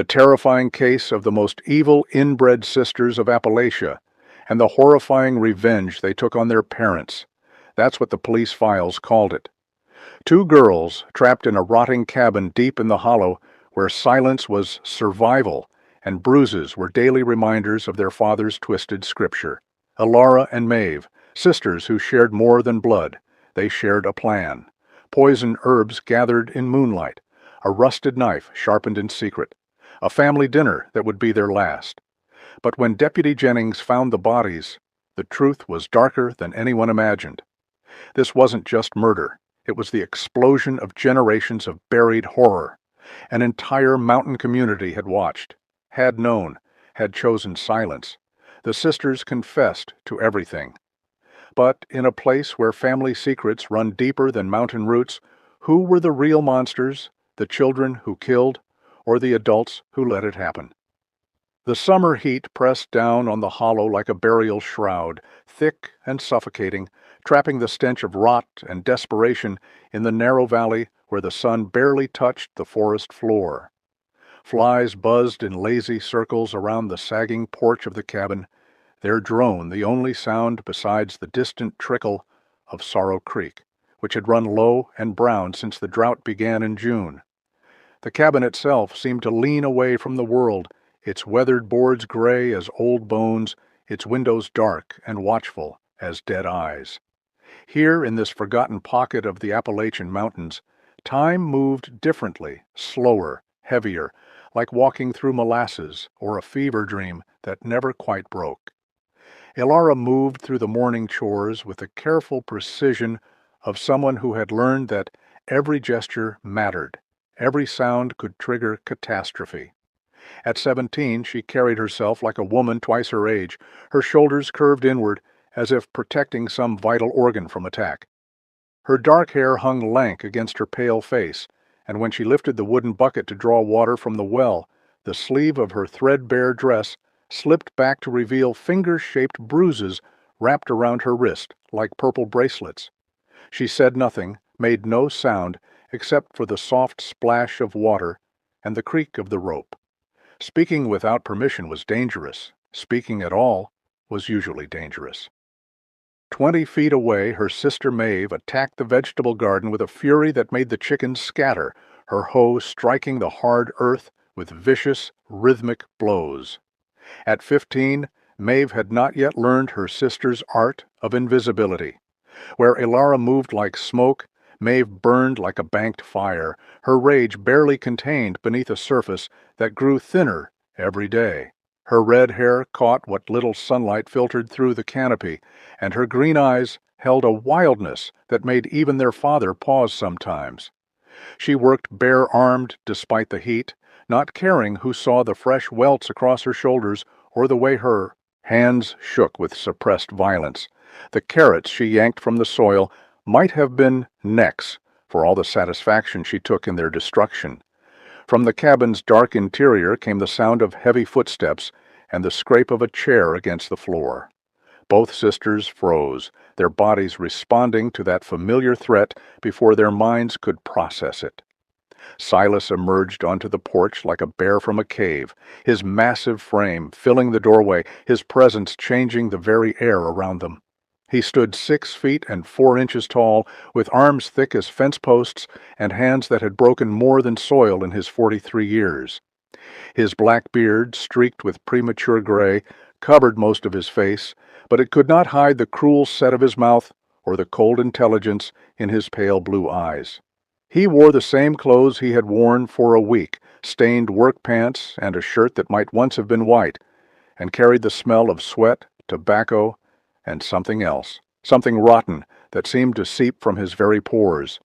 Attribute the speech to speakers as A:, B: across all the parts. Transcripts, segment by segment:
A: The terrifying case of the most evil inbred sisters of Appalachia, and the horrifying revenge they took on their parents. That's what the police files called it. Two girls trapped in a rotting cabin deep in the hollow where silence was survival and bruises were daily reminders of their father's twisted scripture. Elara and Maeve, sisters who shared more than blood. They shared a plan. Poison herbs gathered in moonlight. A rusted knife sharpened in secret. A family dinner that would be their last. But when Deputy Jennings found the bodies, the truth was darker than anyone imagined. This wasn't just murder. It was the explosion of generations of buried horror. An entire mountain community had watched, had known, had chosen silence. The sisters confessed to everything. But in a place where family secrets run deeper than mountain roots, who were the real monsters, the children who killed, or the adults who let it happen? The summer heat pressed down on the hollow like a burial shroud, thick and suffocating, trapping the stench of rot and desperation in the narrow valley where the sun barely touched the forest floor. Flies buzzed in lazy circles around the sagging porch of the cabin, their drone the only sound besides the distant trickle of Sorrow Creek, which had run low and brown since the drought began in June. The cabin itself seemed to lean away from the world, its weathered boards gray as old bones, its windows dark and watchful as dead eyes. Here, in this forgotten pocket of the Appalachian Mountains, time moved differently, slower, heavier, like walking through molasses or a fever dream that never quite broke. Elara moved through the morning chores with the careful precision of someone who had learned that every gesture mattered. Every sound could trigger catastrophe. At 17, she carried herself like a woman twice her age, her shoulders curved inward as if protecting some vital organ from attack. Her dark hair hung lank against her pale face, and when she lifted the wooden bucket to draw water from the well, the sleeve of her threadbare dress slipped back to reveal finger-shaped bruises wrapped around her wrist like purple bracelets. She said nothing, made no sound, except for the soft splash of water and the creak of the rope. Speaking without permission was dangerous. Speaking at all was usually dangerous. 20 feet away, her sister Maeve attacked the vegetable garden with a fury that made the chickens scatter, her hoe striking the hard earth with vicious, rhythmic blows. At 15, Maeve had not yet learned her sister's art of invisibility. Where Elara moved like smoke, Maeve burned like a banked fire, her rage barely contained beneath a surface that grew thinner every day. Her red hair caught what little sunlight filtered through the canopy, and her green eyes held a wildness that made even their father pause sometimes. She worked bare-armed despite the heat, not caring who saw the fresh welts across her shoulders or the way her hands shook with suppressed violence. The carrots she yanked from the soil might have been necks, for all the satisfaction she took in their destruction. From the cabin's dark interior came the sound of heavy footsteps and the scrape of a chair against the floor. Both sisters froze, their bodies responding to that familiar threat before their minds could process it. Silas emerged onto the porch like a bear from a cave, his massive frame filling the doorway, his presence changing the very air around them. He stood 6 feet and 4 inches tall, with arms thick as fence posts and hands that had broken more than soil in his 43 years. His black beard, streaked with premature gray, covered most of his face, but it could not hide the cruel set of his mouth or the cold intelligence in his pale blue eyes. He wore the same clothes he had worn for a week, stained work pants and a shirt that might once have been white, and carried the smell of sweat, tobacco, and something else, something rotten that seemed to seep from his very pores.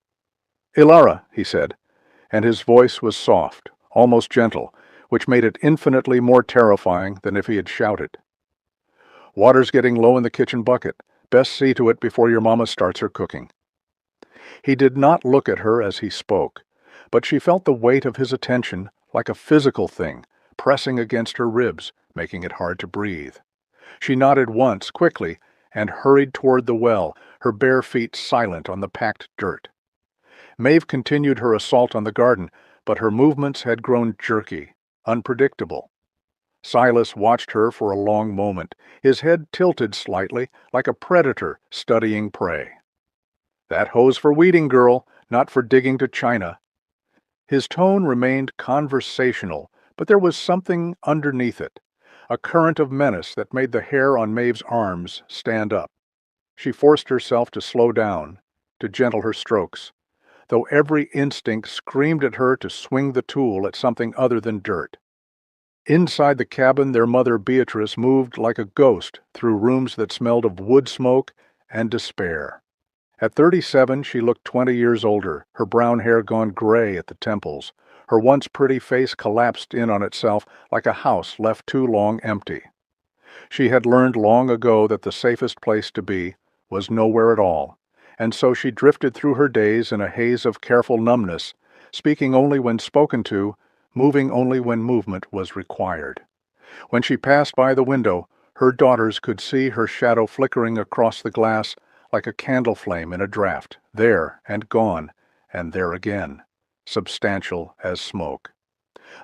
A: "Elara," he said, and his voice was soft, almost gentle, which made it infinitely more terrifying than if he had shouted. "Water's getting low in the kitchen bucket. Best see to it before your mama starts her cooking." He did not look at her as he spoke, but she felt the weight of his attention like a physical thing, pressing against her ribs, making it hard to breathe. She nodded once, quickly, and hurried toward the well, her bare feet silent on the packed dirt. Maeve continued her assault on the garden, but her movements had grown jerky, unpredictable. Silas watched her for a long moment, his head tilted slightly, like a predator studying prey. "That hoe's for weeding, girl, not for digging to China." His tone remained conversational, but there was something underneath it, a current of menace that made the hair on Maeve's arms stand up. She forced herself to slow down, to gentle her strokes, though every instinct screamed at her to swing the tool at something other than dirt. Inside the cabin, their mother Beatrice moved like a ghost through rooms that smelled of wood smoke and despair. At 37, she looked 20 years older, her brown hair gone gray at the temples, her once pretty face collapsed in on itself like a house left too long empty. She had learned long ago that the safest place to be was nowhere at all, and so she drifted through her days in a haze of careful numbness, speaking only when spoken to, moving only when movement was required. When she passed by the window, her daughters could see her shadow flickering across the glass like a candle flame in a draught, there and gone, and there again, substantial as smoke.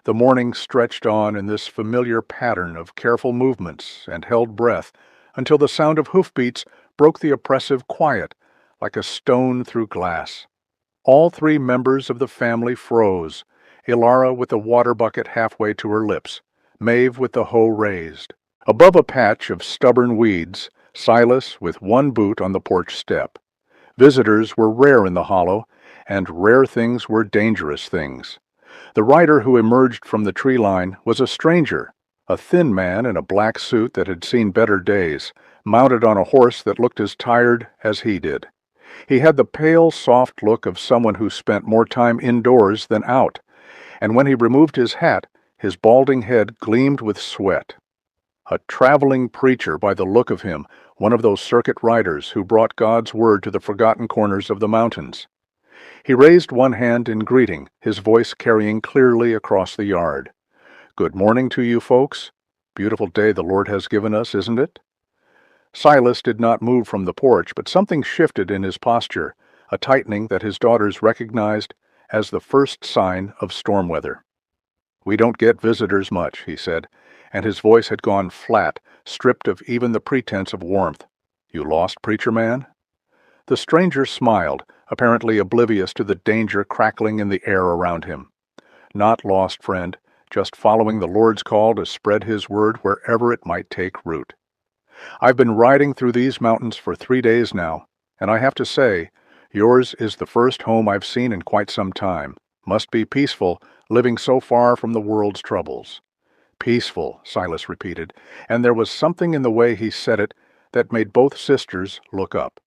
A: The morning stretched on in this familiar pattern of careful movements and held breath until the sound of hoofbeats broke the oppressive quiet like a stone through glass. All three members of the family froze, Ilara with the water bucket halfway to her lips, Maeve with the hoe raised. Above a patch of stubborn weeds, Silas with one boot on the porch step. Visitors were rare in the hollow, and rare things were dangerous things. The rider who emerged from the tree line was a stranger, a thin man in a black suit that had seen better days, mounted on a horse that looked as tired as he did. He had the pale, soft look of someone who spent more time indoors than out, and when he removed his hat, his balding head gleamed with sweat. A traveling preacher by the look of him, one of those circuit riders who brought God's word to the forgotten corners of the mountains. He raised one hand in greeting, his voice carrying clearly across the yard. "Good morning to you folks. Beautiful day the Lord has given us, isn't it?" Silas did not move from the porch, but something shifted in his posture, a tightening that his daughters recognized as the first sign of storm weather. "We don't get visitors much," he said, and his voice had gone flat, stripped of even the pretense of warmth. "You lost, preacher man?" The stranger smiled, apparently oblivious to the danger crackling in the air around him. "Not lost, friend, just following the Lord's call to spread His word wherever it might take root. I've been riding through these mountains for 3 days now, and I have to say, yours is the first home I've seen in quite some time. Must be peaceful, living so far from the world's troubles." "Peaceful," Silas repeated, and there was something in the way he said it that made both sisters look up.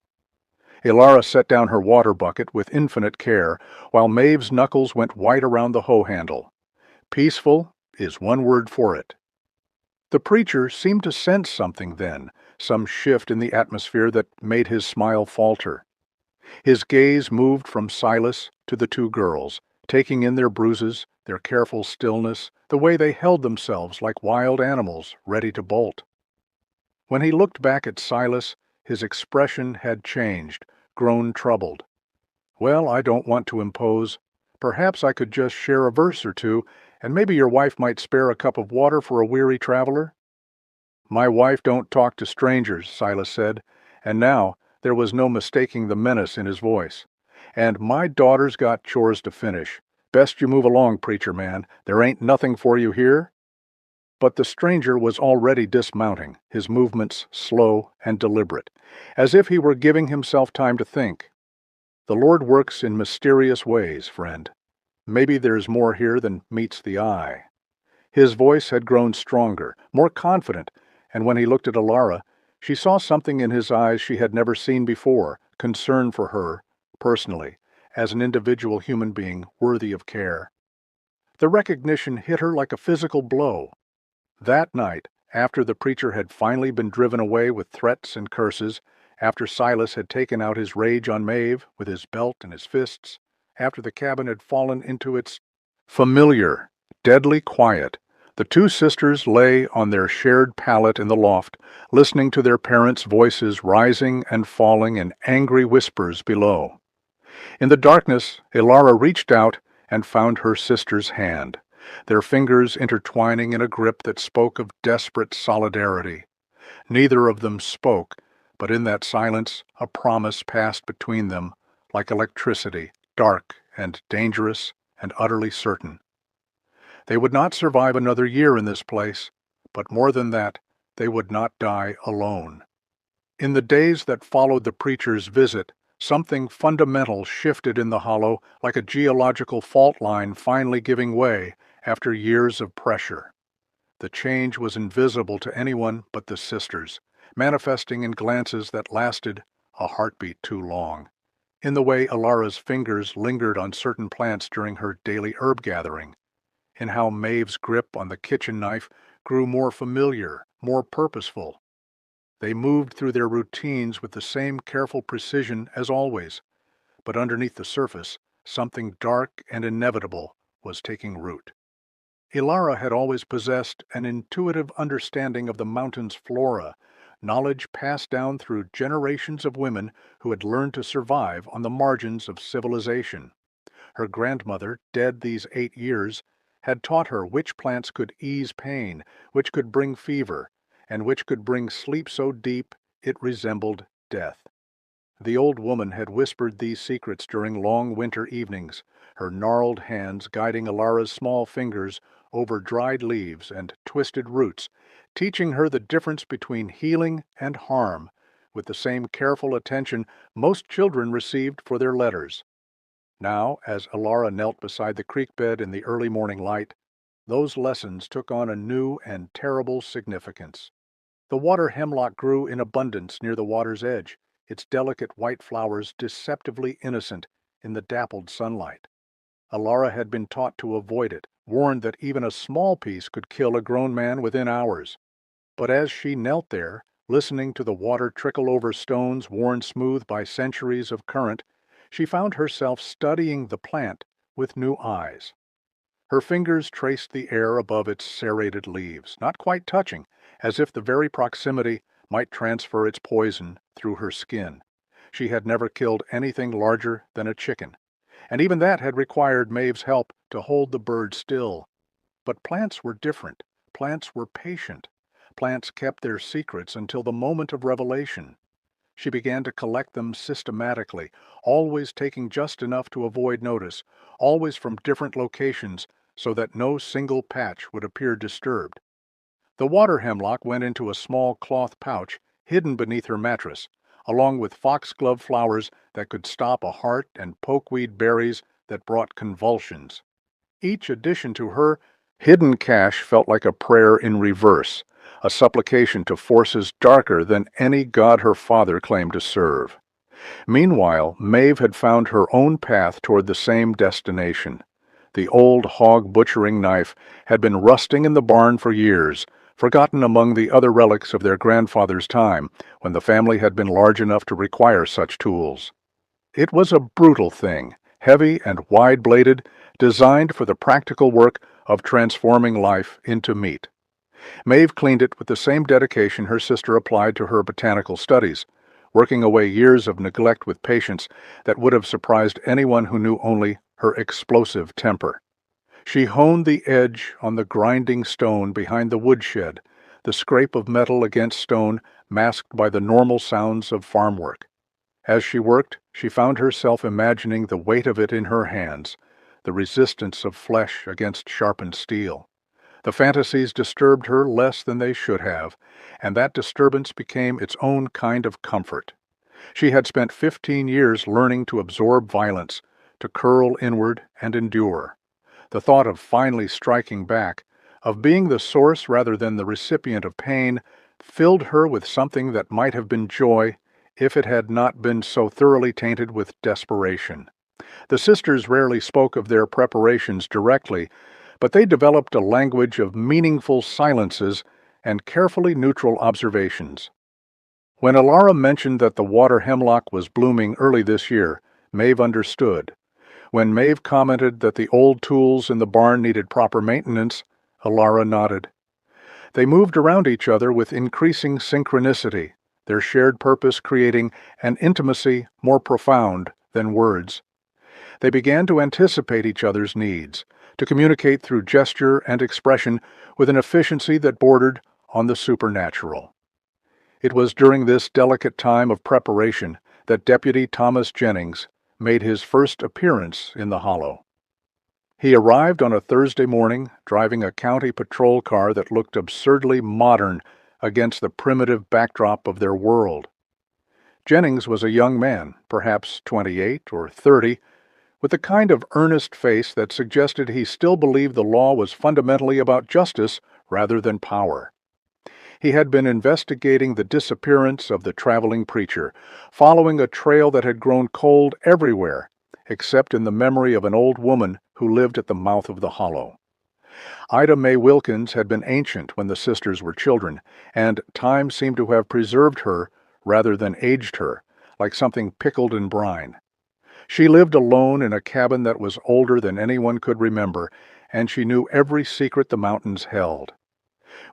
A: Ilara set down her water bucket with infinite care, while Maeve's knuckles went white around the hoe handle. "Peaceful is one word for it." The preacher seemed to sense something then, some shift in the atmosphere that made his smile falter. His gaze moved from Silas to the two girls, taking in their bruises, their careful stillness, the way they held themselves like wild animals ready to bolt. When he looked back at Silas, his expression had changed, grown troubled. "Well, I don't want to impose. Perhaps I could just share a verse or two, and maybe your wife might spare a cup of water for a weary traveler?" "My wife don't talk to strangers," Silas said, and now there was no mistaking the menace in his voice. "And my daughter's got chores to finish. Best you move along, preacher man. There ain't nothing for you here?" But the stranger was already dismounting, his movements slow and deliberate, as if he were giving himself time to think. "The Lord works in mysterious ways, friend. Maybe there's more here than meets the eye." His voice had grown stronger, more confident, and when he looked at Ilara, she saw something in his eyes she had never seen before, concern for her, personally, as an individual human being worthy of care. The recognition hit her like a physical blow. That night, after the preacher had finally been driven away with threats and curses, after Silas had taken out his rage on Maeve with his belt and his fists, after the cabin had fallen into its familiar, deadly quiet, the two sisters lay on their shared pallet in the loft, listening to their parents' voices rising and falling in angry whispers below. In the darkness, Ilara reached out and found her sister's hand. their fingers intertwining in a grip that spoke of desperate solidarity. Neither of them spoke, but in that silence a promise passed between them, like electricity, dark and dangerous and utterly certain. They would not survive another year in this place, but more than that, they would not die alone. In the days that followed the preacher's visit, something fundamental shifted in the hollow, like a geological fault line finally giving way after years of pressure. The change was invisible to anyone but the sisters, manifesting in glances that lasted a heartbeat too long, in the way Alara's fingers lingered on certain plants during her daily herb gathering, in how Maeve's grip on the kitchen knife grew more familiar, more purposeful. They moved through their routines with the same careful precision as always, but underneath the surface, something dark and inevitable was taking root. Ilara had always possessed an intuitive understanding of the mountain's flora, knowledge passed down through generations of women who had learned to survive on the margins of civilization. Her grandmother, dead these 8 years, had taught her which plants could ease pain, which could bring fever, and which could bring sleep so deep it resembled death. The old woman had whispered these secrets during long winter evenings, her gnarled hands guiding Alara's small fingers over dried leaves and twisted roots, teaching her the difference between healing and harm, with the same careful attention most children received for their letters. Now, as Alara knelt beside the creek bed in the early morning light, those lessons took on a new and terrible significance. The water hemlock grew in abundance near the water's edge, its delicate white flowers deceptively innocent in the dappled sunlight. Alara had been taught to avoid it, warned that even a small piece could kill a grown man within hours. But as she knelt there, listening to the water trickle over stones worn smooth by centuries of current, she found herself studying the plant with new eyes. Her fingers traced the air above its serrated leaves, not quite touching, as if the very proximity might transfer its poison through her skin. She had never killed anything larger than a chicken, and even that had required Maeve's help to hold the bird still. But plants were different. Plants were patient. Plants kept their secrets until the moment of revelation. She began to collect them systematically, always taking just enough to avoid notice, always from different locations, so that no single patch would appear disturbed. The water hemlock went into a small cloth pouch hidden beneath her mattress, along with foxglove flowers that could stop a heart and pokeweed berries that brought convulsions. Each addition to her hidden cache felt like a prayer in reverse, a supplication to forces darker than any god her father claimed to serve. Meanwhile, Maeve had found her own path toward the same destination. The old hog butchering knife had been rusting in the barn for years, forgotten among the other relics of their grandfather's time, when the family had been large enough to require such tools. It was a brutal thing, heavy and wide-bladed, designed for the practical work of transforming life into meat. Maeve cleaned it with the same dedication her sister applied to her botanical studies, working away years of neglect with patience that would have surprised anyone who knew only her explosive temper. She honed the edge on the grinding stone behind the woodshed, the scrape of metal against stone masked by the normal sounds of farm work. As she worked, she found herself imagining the weight of it in her hands, the resistance of flesh against sharpened steel. The fantasies disturbed her less than they should have, and that disturbance became its own kind of comfort. She had spent 15 years learning to absorb violence, to curl inward and endure. The thought of finally striking back, of being the source rather than the recipient of pain, filled her with something that might have been joy if it had not been so thoroughly tainted with desperation. The sisters rarely spoke of their preparations directly, but they developed a language of meaningful silences and carefully neutral observations. When Alara mentioned that the water hemlock was blooming early this year, Maeve understood. When Maeve commented that the old tools in the barn needed proper maintenance, Alara nodded. They moved around each other with increasing synchronicity, their shared purpose creating an intimacy more profound than words. They began to anticipate each other's needs, to communicate through gesture and expression with an efficiency that bordered on the supernatural. It was during this delicate time of preparation that Deputy Thomas Jennings made his first appearance in the Hollow. He arrived on a Thursday morning, driving a county patrol car that looked absurdly modern against the primitive backdrop of their world. Jennings was a young man, perhaps 28 or 30, with the kind of earnest face that suggested he still believed the law was fundamentally about justice rather than power. He had been investigating the disappearance of the traveling preacher, following a trail that had grown cold everywhere, except in the memory of an old woman who lived at the mouth of the hollow. Ida Mae Wilkins had been ancient when the sisters were children, and time seemed to have preserved her rather than aged her, like something pickled in brine. She lived alone in a cabin that was older than anyone could remember, and she knew every secret the mountains held.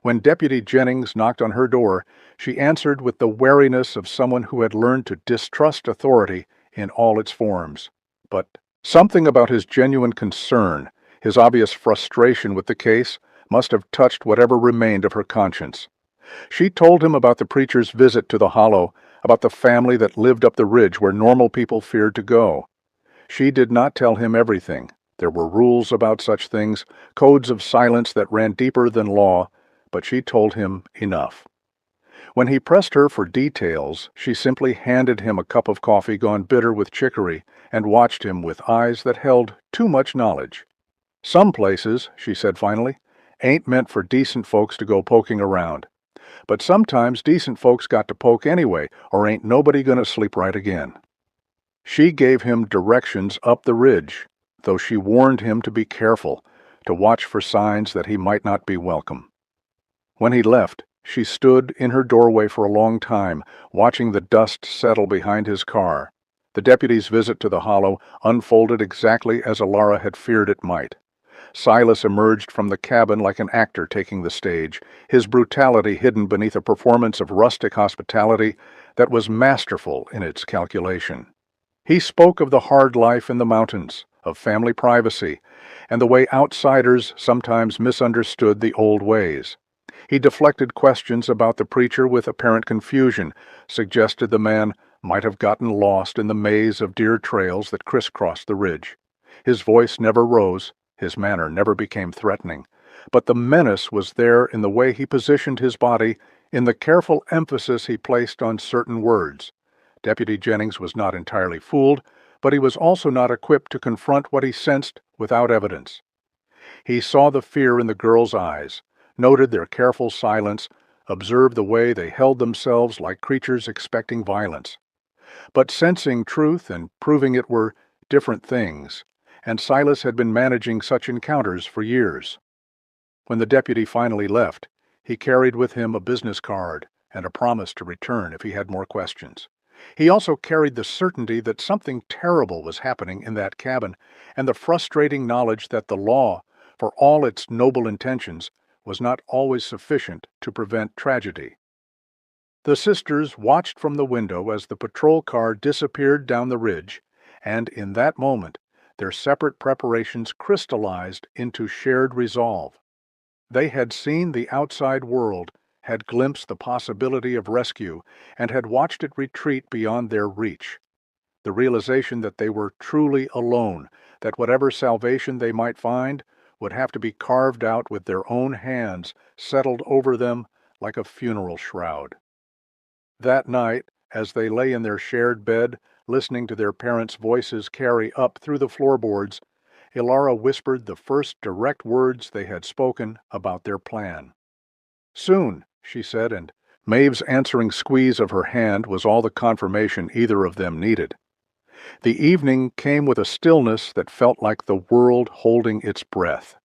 A: When Deputy Jennings knocked on her door, she answered with the wariness of someone who had learned to distrust authority in all its forms. But something about his genuine concern, his obvious frustration with the case, must have touched whatever remained of her conscience. She told him about the preacher's visit to the Hollow, about the family that lived up the ridge where normal people feared to go. She did not tell him everything. There were rules about such things, codes of silence that ran deeper than law, but she told him enough. When he pressed her for details, she simply handed him a cup of coffee gone bitter with chicory and watched him with eyes that held too much knowledge. "Some places," she said finally, "ain't meant for decent folks to go poking around. But sometimes decent folks got to poke anyway, or ain't nobody gonna sleep right again." She gave him directions up the ridge, though she warned him to be careful, to watch for signs that he might not be welcome. When he left, she stood in her doorway for a long time, watching the dust settle behind his car. The deputy's visit to the Hollow unfolded exactly as Alara had feared it might. Silas emerged from the cabin like an actor taking the stage, his brutality hidden beneath a performance of rustic hospitality that was masterful in its calculation. He spoke of the hard life in the mountains, of family privacy, and the way outsiders sometimes misunderstood the old ways. He deflected questions about the preacher with apparent confusion, suggested the man might have gotten lost in the maze of deer trails that crisscrossed the ridge. His voice never rose, his manner never became threatening, but the menace was there in the way he positioned his body, in the careful emphasis he placed on certain words. Deputy Jennings was not entirely fooled, but he was also not equipped to confront what he sensed without evidence. He saw the fear in the girl's eyes, noted their careful silence, observed the way they held themselves like creatures expecting violence. But sensing truth and proving it were different things, and Silas had been managing such encounters for years. When the deputy finally left, he carried with him a business card and a promise to return if he had more questions. He also carried the certainty that something terrible was happening in that cabin, and the frustrating knowledge that the law, for all its noble intentions, was not always sufficient to prevent tragedy. The sisters watched from the window as the patrol car disappeared down the ridge, and in that moment their separate preparations crystallized into shared resolve. They had seen the outside world, had glimpsed the possibility of rescue, and had watched it retreat beyond their reach. The realization that they were truly alone, that whatever salvation they might find would have to be carved out with their own hands, settled over them like a funeral shroud. That night, as they lay in their shared bed, listening to their parents' voices carry up through the floorboards, Ilara whispered the first direct words they had spoken about their plan. "Soon," she said, and Maeve's answering squeeze of her hand was all the confirmation either of them needed. The evening came with a stillness that felt like the world holding its breath.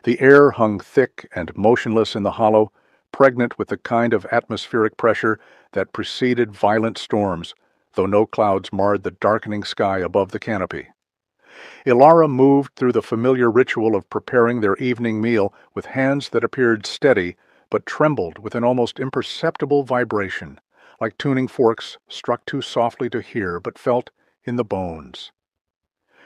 A: The air hung thick and motionless in the hollow, pregnant with the kind of atmospheric pressure that preceded violent storms, though no clouds marred the darkening sky above the canopy. Ilara moved through the familiar ritual of preparing their evening meal with hands that appeared steady but trembled with an almost imperceptible vibration, like tuning forks struck too softly to hear but felt in the bones.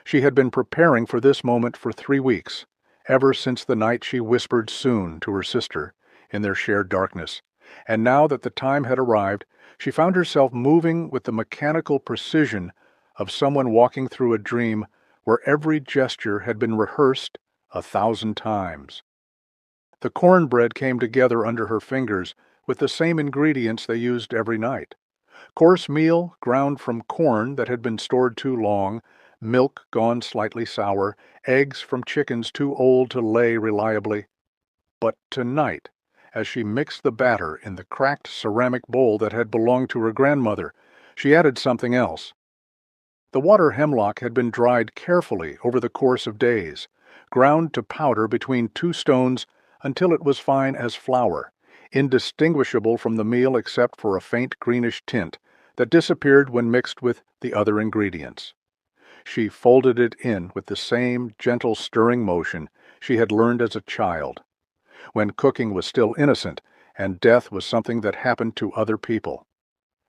A: She had been preparing for this moment for 3 weeks, ever since the night she whispered soon to her sister in their shared darkness. And now that the time had arrived, she found herself moving with the mechanical precision of someone walking through a dream where every gesture had been rehearsed 1,000 times. The cornbread came together under her fingers with the same ingredients they used every night. Coarse meal ground from corn that had been stored too long, milk gone slightly sour, eggs from chickens too old to lay reliably. But tonight, as she mixed the batter in the cracked ceramic bowl that had belonged to her grandmother, she added something else. The water hemlock had been dried carefully over the course of days, ground to powder between two stones until it was fine as flour, indistinguishable from the meal except for a faint greenish tint that disappeared when mixed with the other ingredients. She folded it in with the same gentle stirring motion she had learned as a child, when cooking was still innocent and death was something that happened to other people.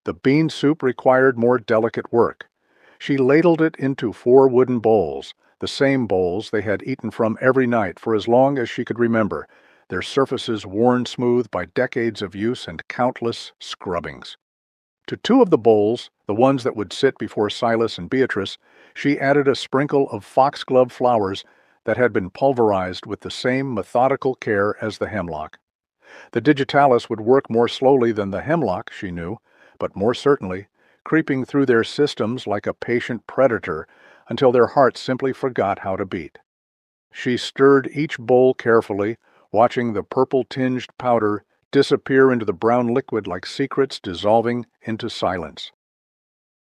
A: The bean soup required more delicate work. She ladled it into 4 wooden bowls, the same bowls they had eaten from every night for as long as she could remember, their surfaces worn smooth by decades of use and countless scrubbings. To 2 of the bowls, the ones that would sit before Silas and Beatrice, she added a sprinkle of foxglove flowers that had been pulverized with the same methodical care as the hemlock. The digitalis would work more slowly than the hemlock, she knew, but more certainly, creeping through their systems like a patient predator until their hearts simply forgot how to beat. She stirred each bowl carefully, watching the purple-tinged powder disappear into the brown liquid like secrets dissolving into silence.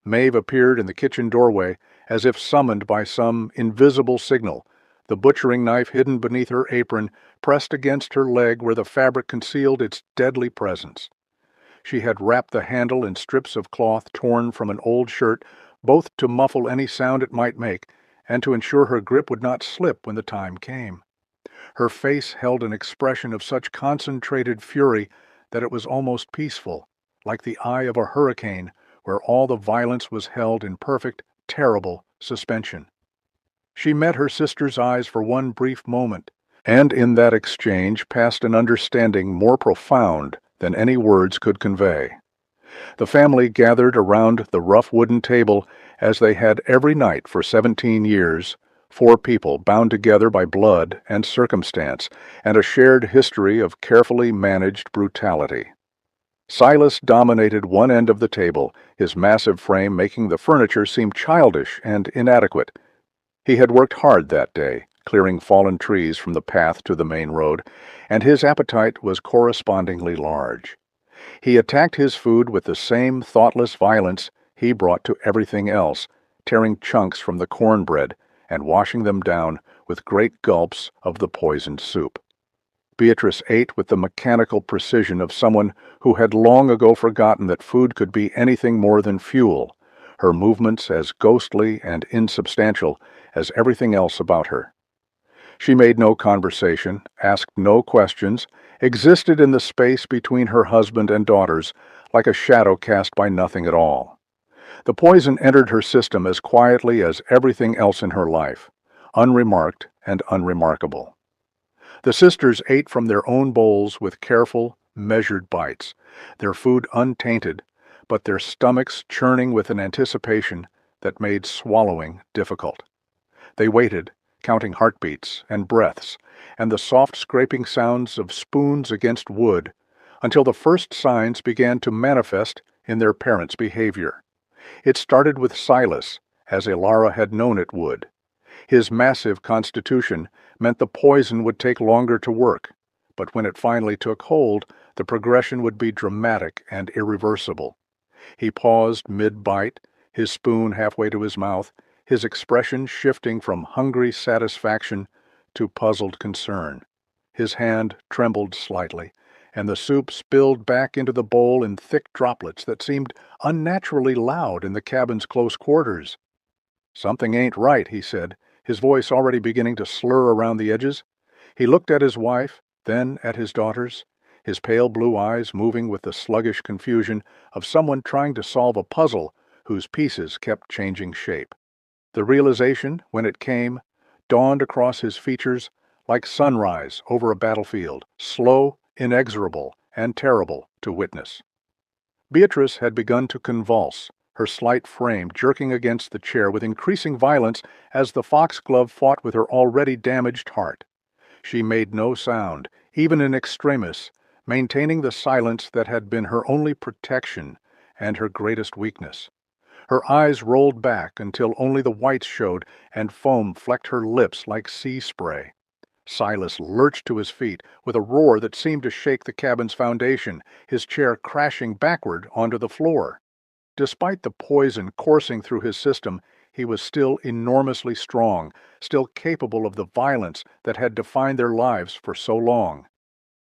A: Maeve appeared in the kitchen doorway as if summoned by some invisible signal, the butchering knife hidden beneath her apron pressed against her leg where the fabric concealed its deadly presence. She had wrapped the handle in strips of cloth torn from an old shirt, both to muffle any sound it might make and to ensure her grip would not slip when the time came. Her face held an expression of such concentrated fury that it was almost peaceful, like the eye of a hurricane where all the violence was held in perfect, terrible suspension. She met her sister's eyes for one brief moment, and in that exchange passed an understanding more profound than any words could convey. The family gathered around the rough wooden table as they had every night for 17 years, 4 people bound together by blood and circumstance and a shared history of carefully managed brutality. Silas dominated one end of the table, his massive frame making the furniture seem childish and inadequate. He had worked hard that day, clearing fallen trees from the path to the main road, and his appetite was correspondingly large. He attacked his food with the same thoughtless violence he brought to everything else, tearing chunks from the cornbread and washing them down with great gulps of the poisoned soup. Beatrice ate with the mechanical precision of someone who had long ago forgotten that food could be anything more than fuel, her movements as ghostly and insubstantial as everything else about her. She made no conversation, asked no questions, existed in the space between her husband and daughters like a shadow cast by nothing at all. The poison entered her system as quietly as everything else in her life, unremarked and unremarkable. The sisters ate from their own bowls with careful, measured bites, their food untainted, but their stomachs churning with an anticipation that made swallowing difficult. They waited, counting heartbeats and breaths, and the soft scraping sounds of spoons against wood, until the first signs began to manifest in their parents' behavior. It started with Silas, as Ilara had known it would. His massive constitution meant the poison would take longer to work, but when it finally took hold, the progression would be dramatic and irreversible. He paused mid-bite, his spoon halfway to his mouth, his expression shifting from hungry satisfaction to puzzled concern. His hand trembled slightly, and the soup spilled back into the bowl in thick droplets that seemed unnaturally loud in the cabin's close quarters. "Something ain't right," he said, his voice already beginning to slur around the edges. He looked at his wife, then at his daughters, his pale blue eyes moving with the sluggish confusion of someone trying to solve a puzzle whose pieces kept changing shape. The realization, when it came, dawned across his features like sunrise over a battlefield, slow, inexorable, and terrible to witness. Beatrice had begun to convulse, her slight frame jerking against the chair with increasing violence as the foxglove fought with her already damaged heart. She made no sound, even in extremis, maintaining the silence that had been her only protection and her greatest weakness. Her eyes rolled back until only the whites showed, and foam flecked her lips like sea spray. Silas lurched to his feet with a roar that seemed to shake the cabin's foundation, his chair crashing backward onto the floor. Despite the poison coursing through his system, he was still enormously strong, still capable of the violence that had defined their lives for so long.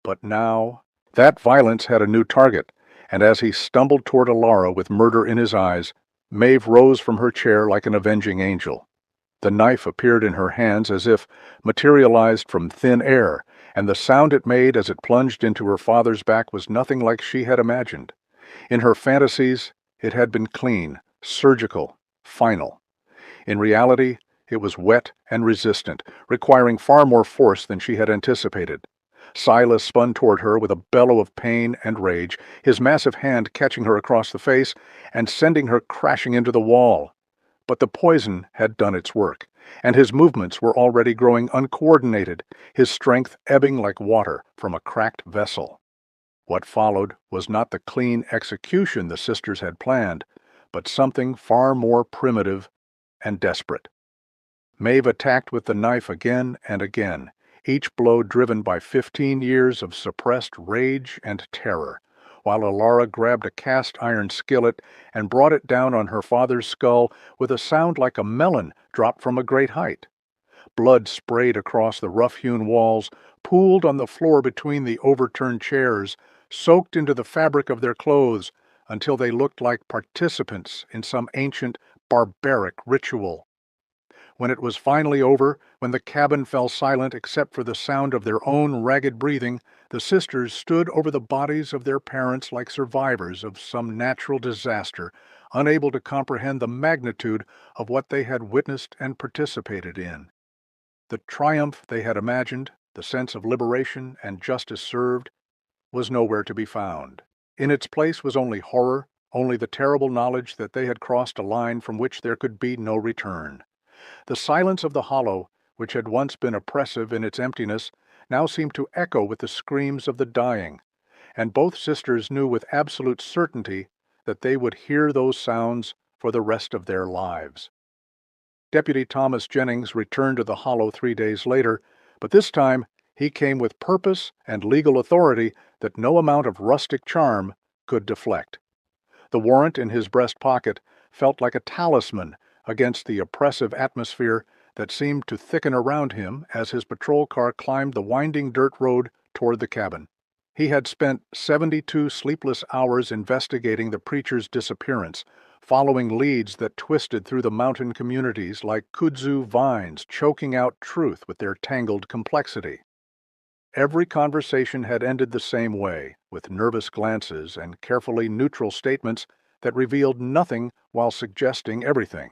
A: But now, that violence had a new target, and as he stumbled toward Alara with murder in his eyes, Maeve rose from her chair like an avenging angel. The knife appeared in her hands as if materialized from thin air, and the sound it made as it plunged into her father's back was nothing like she had imagined. In her fantasies, it had been clean, surgical, final. In reality, it was wet and resistant, requiring far more force than she had anticipated. Silas spun toward her with a bellow of pain and rage, his massive hand catching her across the face and sending her crashing into the wall. But the poison had done its work, and his movements were already growing uncoordinated, his strength ebbing like water from a cracked vessel. What followed was not the clean execution the sisters had planned, but something far more primitive and desperate. Maeve attacked with the knife again and again, each blow driven by 15 years of suppressed rage and terror, while Alara grabbed a cast-iron skillet and brought it down on her father's skull with a sound like a melon dropped from a great height. Blood sprayed across the rough-hewn walls, pooled on the floor between the overturned chairs, soaked into the fabric of their clothes until they looked like participants in some ancient, barbaric ritual. When it was finally over, when the cabin fell silent except for the sound of their own ragged breathing, the sisters stood over the bodies of their parents like survivors of some natural disaster, unable to comprehend the magnitude of what they had witnessed and participated in. The triumph they had imagined, the sense of liberation and justice served, was nowhere to be found. In its place was only horror, only the terrible knowledge that they had crossed a line from which there could be no return. The silence of the hollow, which had once been oppressive in its emptiness, now seemed to echo with the screams of the dying, and both sisters knew with absolute certainty that they would hear those sounds for the rest of their lives. Deputy Thomas Jennings returned to the hollow 3 days later, but this time he came with purpose and legal authority that no amount of rustic charm could deflect. The warrant in his breast pocket felt like a talisman against the oppressive atmosphere that seemed to thicken around him as his patrol car climbed the winding dirt road toward the cabin. He had spent 72 sleepless hours investigating the preacher's disappearance, following leads that twisted through the mountain communities like kudzu vines choking out truth with their tangled complexity. Every conversation had ended the same way, with nervous glances and carefully neutral statements that revealed nothing while suggesting everything.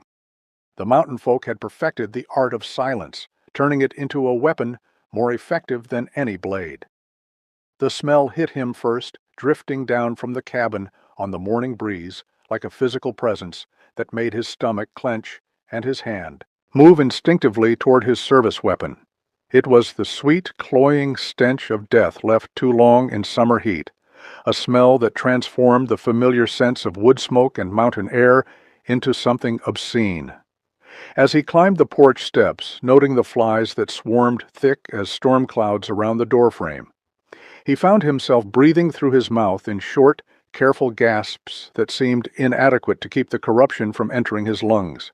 A: The mountain folk had perfected the art of silence, turning it into a weapon more effective than any blade. The smell hit him first, drifting down from the cabin on the morning breeze like a physical presence that made his stomach clench and his hand move instinctively toward his service weapon. It was the sweet, cloying stench of death left too long in summer heat, a smell that transformed the familiar sense of wood smoke and mountain air into something obscene. As he climbed the porch steps, noting the flies that swarmed thick as storm clouds around the doorframe, he found himself breathing through his mouth in short, careful gasps that seemed inadequate to keep the corruption from entering his lungs.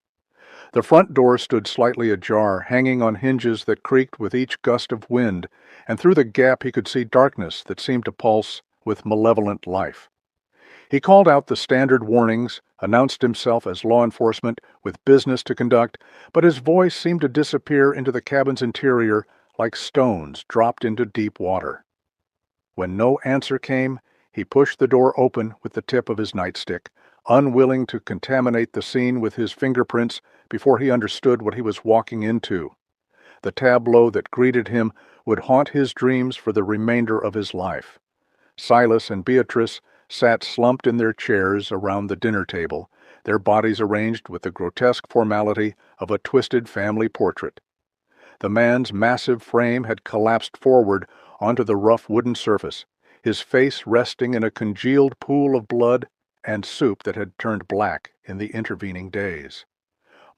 A: The front door stood slightly ajar, hanging on hinges that creaked with each gust of wind, and through the gap he could see darkness that seemed to pulse with malevolent life. He called out the standard warnings, announced himself as law enforcement with business to conduct, but his voice seemed to disappear into the cabin's interior like stones dropped into deep water. When no answer came, he pushed the door open with the tip of his nightstick, unwilling to contaminate the scene with his fingerprints before he understood what he was walking into. The tableau that greeted him would haunt his dreams for the remainder of his life. Silas and Beatrice sat slumped in their chairs around the dinner table, their bodies arranged with the grotesque formality of a twisted family portrait. The man's massive frame had collapsed forward onto the rough wooden surface, his face resting in a congealed pool of blood and soup that had turned black in the intervening days.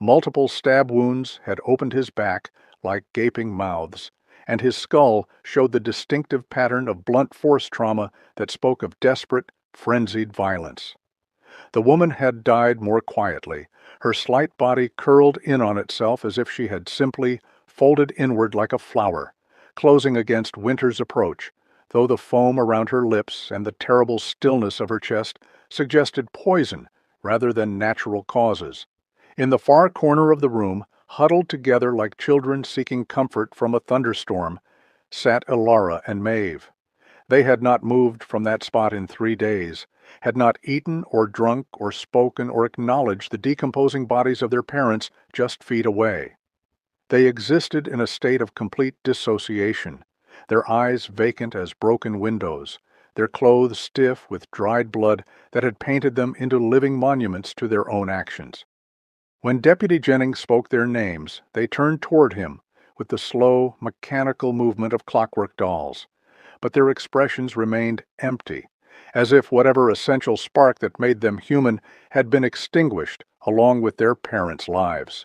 A: Multiple stab wounds had opened his back like gaping mouths, and his skull showed the distinctive pattern of blunt force trauma that spoke of desperate, frenzied violence. The woman had died more quietly, her slight body curled in on itself as if she had simply folded inward like a flower, closing against winter's approach, though the foam around her lips and the terrible stillness of her chest suggested poison rather than natural causes. In the far corner of the room, huddled together like children seeking comfort from a thunderstorm, sat Elara and Maeve. They had not moved from that spot in 3 days, had not eaten or drunk or spoken or acknowledged the decomposing bodies of their parents just feet away. They existed in a state of complete dissociation, their eyes vacant as broken windows, their clothes stiff with dried blood that had painted them into living monuments to their own actions. When Deputy Jennings spoke their names, they turned toward him with the slow, mechanical movement of clockwork dolls, but their expressions remained empty, as if whatever essential spark that made them human had been extinguished along with their parents' lives.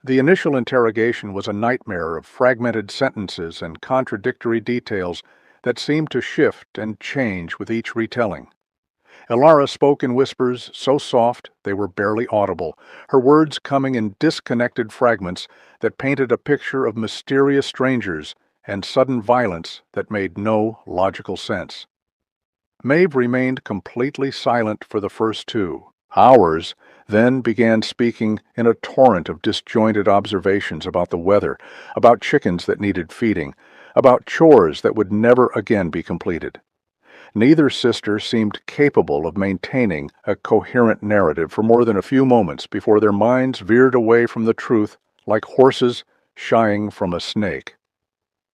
A: The initial interrogation was a nightmare of fragmented sentences and contradictory details that seemed to shift and change with each retelling. Elara spoke in whispers so soft they were barely audible, her words coming in disconnected fragments that painted a picture of mysterious strangers and sudden violence that made no logical sense. Maeve remained completely silent for the first 2 hours, then began speaking in a torrent of disjointed observations about the weather, about chickens that needed feeding, about chores that would never again be completed. Neither sister seemed capable of maintaining a coherent narrative for more than a few moments before their minds veered away from the truth like horses shying from a snake.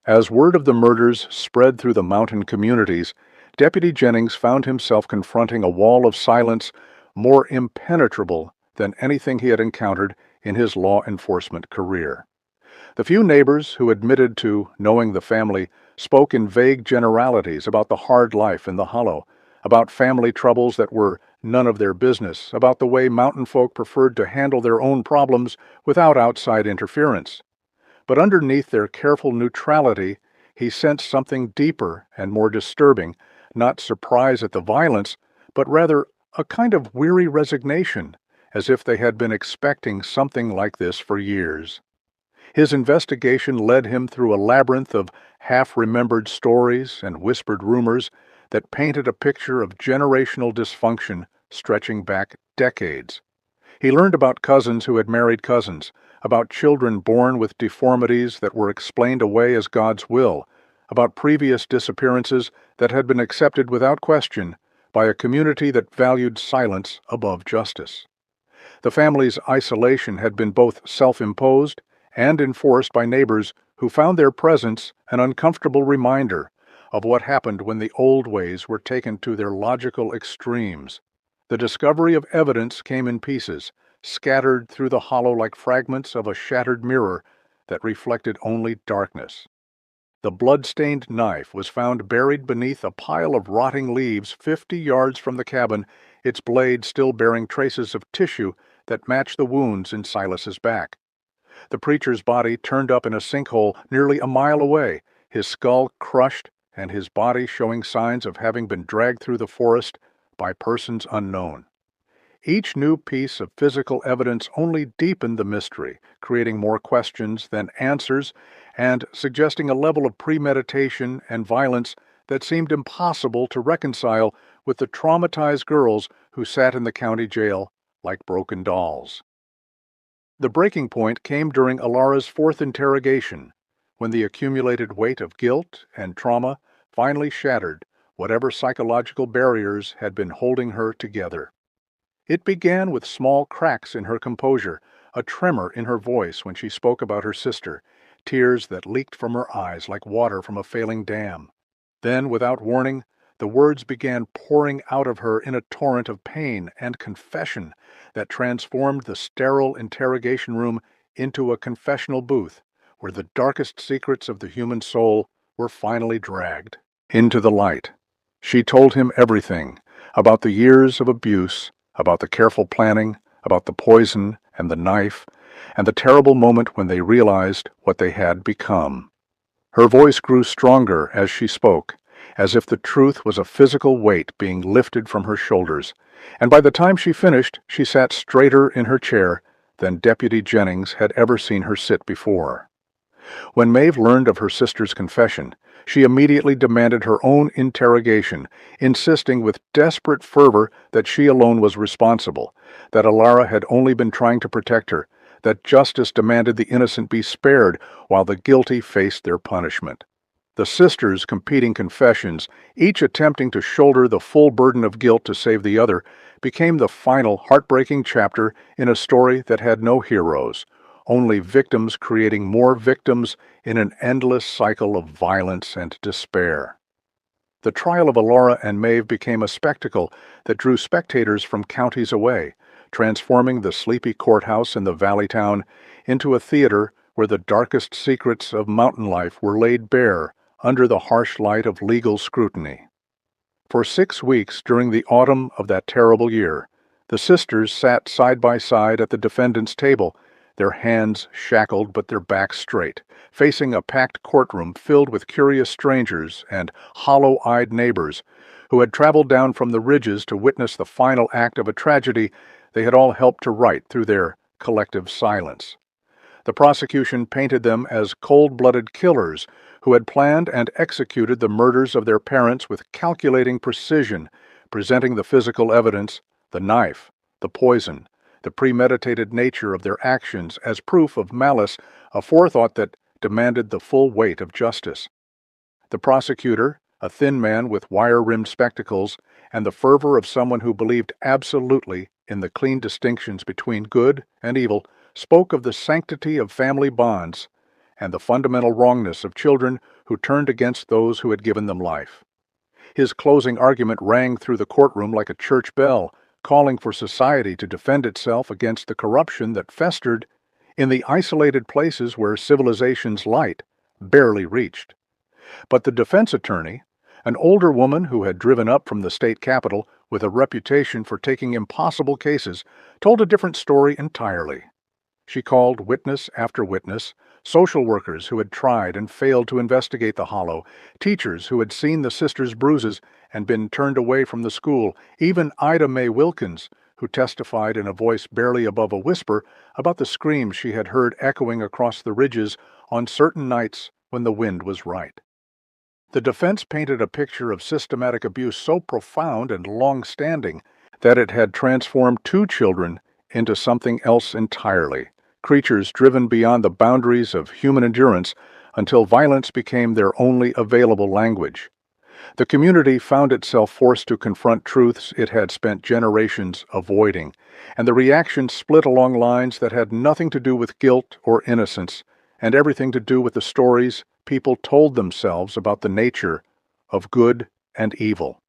A: As word of the murders spread through the mountain communities, Deputy Jennings found himself confronting a wall of silence more impenetrable than anything he had encountered in his law enforcement career. The few neighbors who admitted to knowing the family spoke in vague generalities about the hard life in the hollow, about family troubles that were none of their business, about the way mountain folk preferred to handle their own problems without outside interference. But underneath their careful neutrality, he sensed something deeper and more disturbing, not surprise at the violence, but rather a kind of weary resignation, as if they had been expecting something like this for years. His investigation led him through a labyrinth of half-remembered stories and whispered rumors that painted a picture of generational dysfunction stretching back decades. He learned about cousins who had married cousins, about children born with deformities that were explained away as God's will, about previous disappearances that had been accepted without question by a community that valued silence above justice. The family's isolation had been both self-imposed and enforced by neighbors who found their presence an uncomfortable reminder of what happened when the old ways were taken to their logical extremes. The discovery of evidence came in pieces, scattered through the hollow like fragments of a shattered mirror that reflected only darkness. The blood-stained knife was found buried beneath a pile of rotting leaves 50 yards from the cabin, its blade still bearing traces of tissue that matched the wounds in Silas's back. The preacher's body turned up in a sinkhole nearly a mile away, his skull crushed and his body showing signs of having been dragged through the forest by persons unknown. Each new piece of physical evidence only deepened the mystery, creating more questions than answers and suggesting a level of premeditation and violence that seemed impossible to reconcile with the traumatized girls who sat in the county jail like broken dolls. The breaking point came during Elara's 4th interrogation, when the accumulated weight of guilt and trauma finally shattered whatever psychological barriers had been holding her together. It began with small cracks in her composure, a tremor in her voice when she spoke about her sister, tears that leaked from her eyes like water from a failing dam. Then, without warning, the words began pouring out of her in a torrent of pain and confession that transformed the sterile interrogation room into a confessional booth where the darkest secrets of the human soul were finally dragged into the light. She told him everything about the years of abuse, about the careful planning, about the poison and the knife, and the terrible moment when they realized what they had become. Her voice grew stronger as she spoke, as if the truth was a physical weight being lifted from her shoulders, and by the time she finished, she sat straighter in her chair than Deputy Jennings had ever seen her sit before. When Maeve learned of her sister's confession, she immediately demanded her own interrogation, insisting with desperate fervor that she alone was responsible, that Alara had only been trying to protect her, that justice demanded the innocent be spared while the guilty faced their punishment. The sisters' competing confessions, each attempting to shoulder the full burden of guilt to save the other, became the final heartbreaking chapter in a story that had no heroes, only victims creating more victims in an endless cycle of violence and despair. The trial of Alara and Maeve became a spectacle that drew spectators from counties away, transforming the sleepy courthouse in the valley town into a theater where the darkest secrets of mountain life were laid bare under the harsh light of legal scrutiny. For 6 weeks during the autumn of that terrible year, the sisters sat side by side at the defendant's table, their hands shackled but their backs straight, facing a packed courtroom filled with curious strangers and hollow-eyed neighbors who had traveled down from the ridges to witness the final act of a tragedy they had all helped to write through their collective silence. The prosecution painted them as cold-blooded killers who had planned and executed the murders of their parents with calculating precision, presenting the physical evidence, the knife, the poison, the premeditated nature of their actions as proof of malice, a forethought that demanded the full weight of justice. The prosecutor, a thin man with wire-rimmed spectacles, and the fervor of someone who believed absolutely in the clean distinctions between good and evil, spoke of the sanctity of family bonds and the fundamental wrongness of children who turned against those who had given them life. His closing argument rang through the courtroom like a church bell, calling for society to defend itself against the corruption that festered in the isolated places where civilization's light barely reached. But the defense attorney, an older woman who had driven up from the state capitol with a reputation for taking impossible cases, told a different story entirely. She called witness after witness, social workers who had tried and failed to investigate the hollow, teachers who had seen the sisters' bruises and been turned away from the school, even Ida Mae Wilkins, who testified in a voice barely above a whisper about the screams she had heard echoing across the ridges on certain nights when the wind was right. The defense painted a picture of systematic abuse so profound and long-standing that it had transformed 2 children into something else entirely, creatures driven beyond the boundaries of human endurance until violence became their only available language. The community found itself forced to confront truths it had spent generations avoiding, and the reaction split along lines that had nothing to do with guilt or innocence, and everything to do with the stories people told themselves about the nature of good and evil.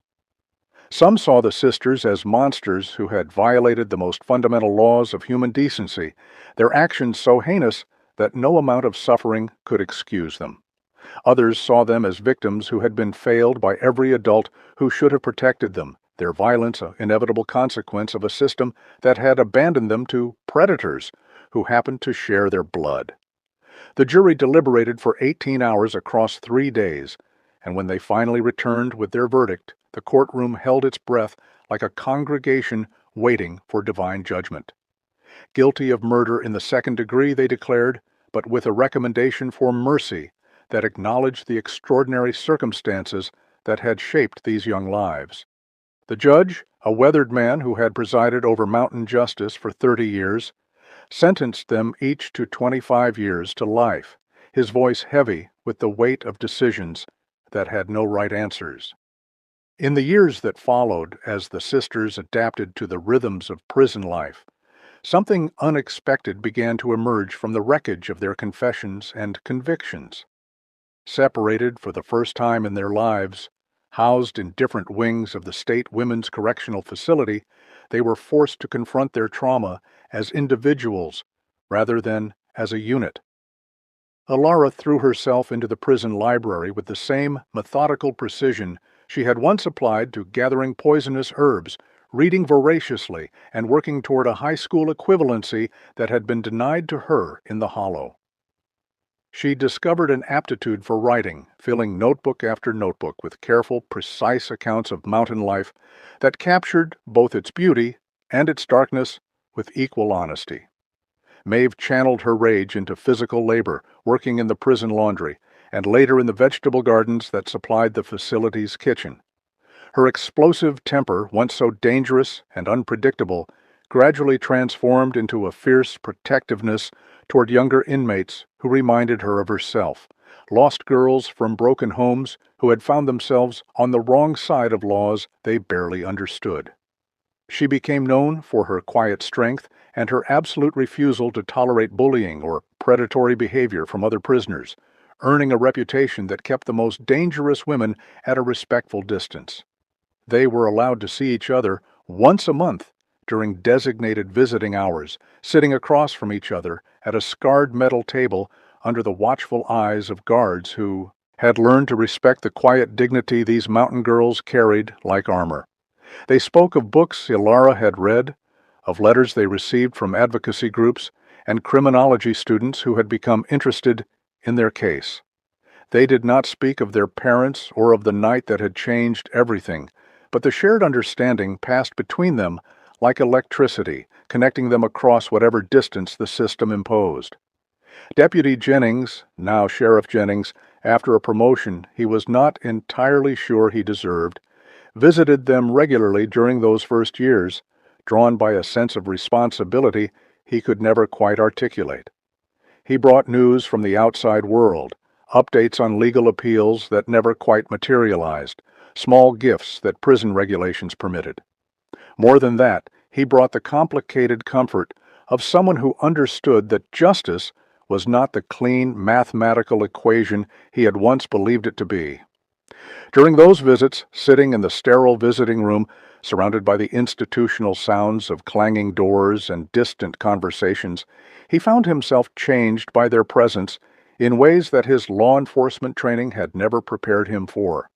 A: Some saw the sisters as monsters who had violated the most fundamental laws of human decency, their actions so heinous that no amount of suffering could excuse them. Others saw them as victims who had been failed by every adult who should have protected them, their violence an inevitable consequence of a system that had abandoned them to predators who happened to share their blood. The jury deliberated for 18 hours across 3 days, and when they finally returned with their verdict, the courtroom held its breath like a congregation waiting for divine judgment. Guilty of murder in the 2nd degree, they declared, but with a recommendation for mercy that acknowledged the extraordinary circumstances that had shaped these young lives. The judge, a weathered man who had presided over mountain justice for 30 years, sentenced them each to 25 years to life, his voice heavy with the weight of decisions that had no right answers. In the years that followed, as the sisters adapted to the rhythms of prison life, Something unexpected began to emerge from the wreckage of their confessions and convictions. Separated for the first time in their lives, housed in different wings of the state women's correctional facility, they were forced to confront their trauma as individuals rather than as a unit. Alara threw herself into the prison library with the same methodical precision she had once applied to gathering poisonous herbs, reading voraciously, and working toward a high school equivalency that had been denied to her in the hollow. She discovered an aptitude for writing, filling notebook after notebook with careful, precise accounts of mountain life that captured both its beauty and its darkness with equal honesty. Maeve channeled her rage into physical labor, working in the prison laundry, and later in the vegetable gardens that supplied the facility's kitchen. Her explosive temper, once so dangerous and unpredictable, gradually transformed into a fierce protectiveness toward younger inmates who reminded her of herself, lost girls from broken homes who had found themselves on the wrong side of laws they barely understood. She became known for her quiet strength and her absolute refusal to tolerate bullying or predatory behavior from other prisoners, earning a reputation that kept the most dangerous women at a respectful distance. They were allowed to see each other once a month during designated visiting hours, sitting across from each other at a scarred metal table under the watchful eyes of guards who had learned to respect the quiet dignity these mountain girls carried like armor. They spoke of books Alara had read, of letters they received from advocacy groups, and criminology students who had become interested in their case. They did not speak of their parents or of the night that had changed everything, but the shared understanding passed between them like electricity, connecting them across whatever distance the system imposed. Deputy Jennings, now Sheriff Jennings, after a promotion he was not entirely sure he deserved, visited them regularly during those first years, drawn by a sense of responsibility he could never quite articulate. He brought news from the outside world, updates on legal appeals that never quite materialized, small gifts that prison regulations permitted. More than that, he brought the complicated comfort of someone who understood that justice was not the clean mathematical equation he had once believed it to be. During those visits, sitting in the sterile visiting room, surrounded by the institutional sounds of clanging doors and distant conversations, he found himself changed by their presence in ways that his law enforcement training had never prepared him for.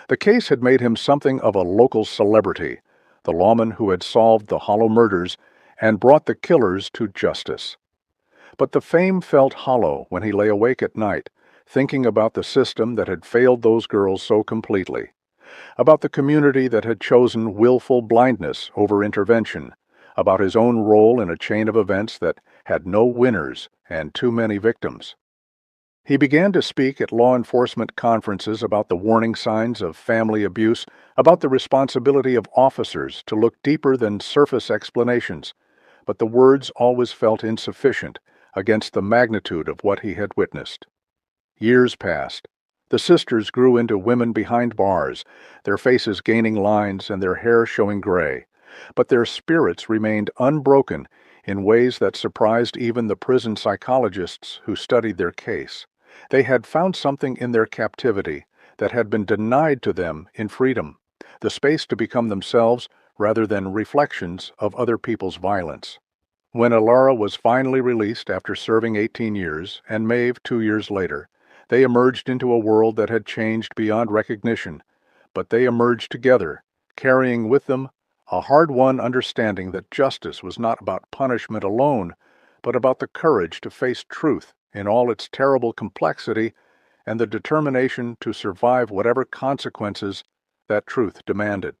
A: The case had made him something of a local celebrity, the lawman who had solved the Hollow murders and brought the killers to justice. But the fame felt hollow when he lay awake at night, thinking about the system that had failed those girls so completely, about the community that had chosen willful blindness over intervention, about his own role in a chain of events that had no winners and too many victims. He began to speak at law enforcement conferences about the warning signs of family abuse, about the responsibility of officers to look deeper than surface explanations, but the words always felt insufficient against the magnitude of what he had witnessed. Years passed. The sisters grew into women behind bars, their faces gaining lines and their hair showing gray, but their spirits remained unbroken in ways that surprised even the prison psychologists who studied their case. They had found something in their captivity that had been denied to them in freedom, the space to become themselves rather than reflections of other people's violence. When Alara was finally released after serving 18 years, and Maeve 2 years later, they emerged into a world that had changed beyond recognition, but they emerged together, carrying with them a hard-won understanding that justice was not about punishment alone, but about the courage to face truth in all its terrible complexity and the determination to survive whatever consequences that truth demanded.